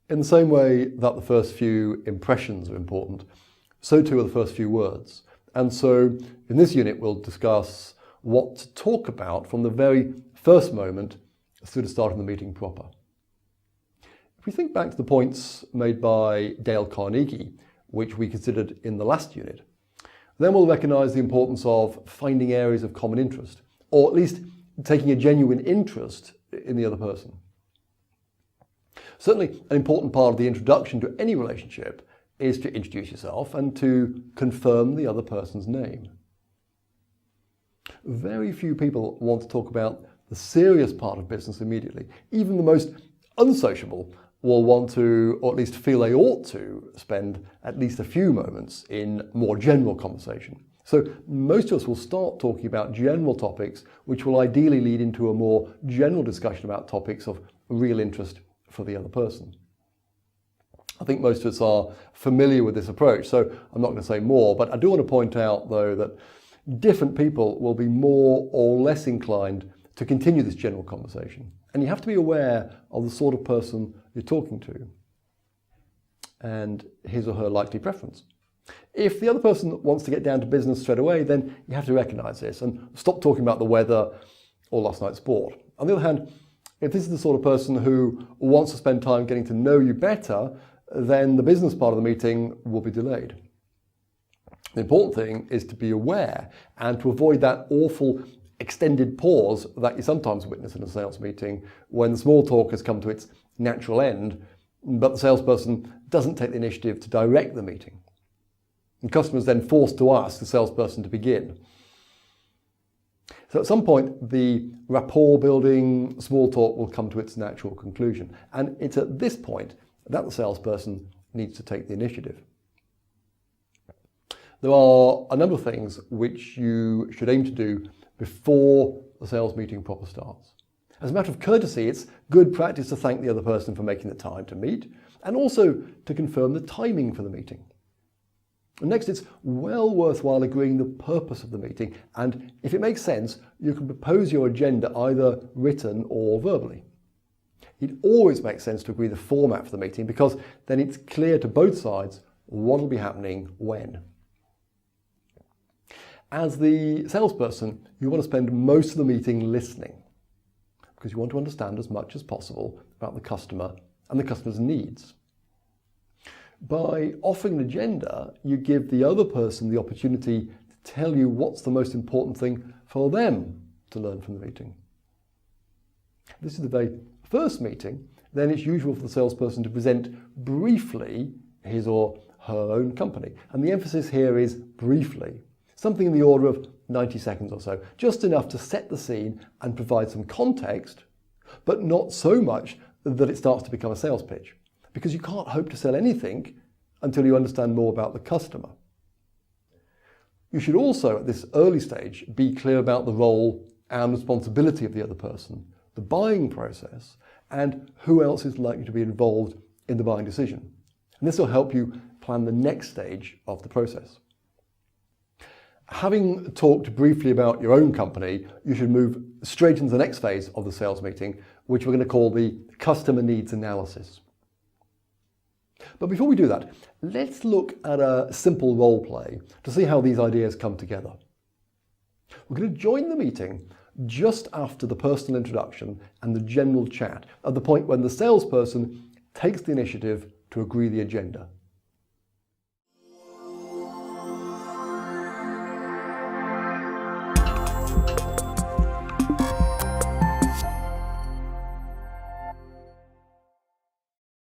In the same way that the first few impressions are important, so too are the first few words. And so in this unit, we'll discuss what to talk about from the very first moment through the start of the meeting proper. If we think back to the points made by Dale Carnegie, which we considered in the last unit, then we'll recognise the importance of finding areas of common interest, or at least taking a genuine interest in the other person. Certainly, an important part of the introduction to any relationship is to introduce yourself and to confirm the other person's name. Very few people want to talk about the serious part of business immediately. Even the most unsociable will want to, or at least feel they ought to, spend at least a few moments in more general conversation. So most of us will start talking about general topics, which will ideally lead into a more general discussion about topics of real interest for the other person. I think most of us are familiar with this approach, so I'm not going to say more, but I do want to point out, though, that different people will be more or less inclined to continue this general conversation. And you have to be aware of the sort of person you're talking to and his or her likely preference. If the other person wants to get down to business straight away, then you have to recognise this and stop talking about the weather or last night's sport. On the other hand, if this is the sort of person who wants to spend time getting to know you better, then the business part of the meeting will be delayed. The important thing is to be aware and to avoid that awful extended pause that you sometimes witness in a sales meeting when the small talk has come to its natural end, but the salesperson doesn't take the initiative to direct the meeting. And customers then forced to ask the salesperson to begin. So at some point, the rapport building small talk will come to its natural conclusion. And it's at this point that the salesperson needs to take the initiative. There are a number of things which you should aim to do before the sales meeting proper starts. As a matter of courtesy, it's good practice to thank the other person for making the time to meet and also to confirm the timing for the meeting. And next, it's well worthwhile agreeing the purpose of the meeting, and if it makes sense, you can propose your agenda either written or verbally. It always makes sense to agree the format for the meeting because then it's clear to both sides what will be happening when. As the salesperson, you want to spend most of the meeting listening because you want to understand as much as possible about the customer and the customer's needs. By offering an agenda, you give the other person the opportunity to tell you what's the most important thing for them to learn from the meeting. If this is the very first meeting, then it's usual for the salesperson to present briefly his or her own company. And the emphasis here is briefly, something in the order of 90 seconds or so, just enough to set the scene and provide some context, but not so much that it starts to become a sales pitch. Because you can't hope to sell anything until you understand more about the customer. You should also, at this early stage, be clear about the role and responsibility of the other person, the buying process, and who else is likely to be involved in the buying decision. And this will help you plan the next stage of the process. Having talked briefly about your own company, you should move straight into the next phase of the sales meeting, which we're going to call the customer needs analysis. But before we do that, let's look at a simple role play to see how these ideas come together. We're going to join the meeting just after the personal introduction and the general chat, at the point when the salesperson takes the initiative to agree the agenda.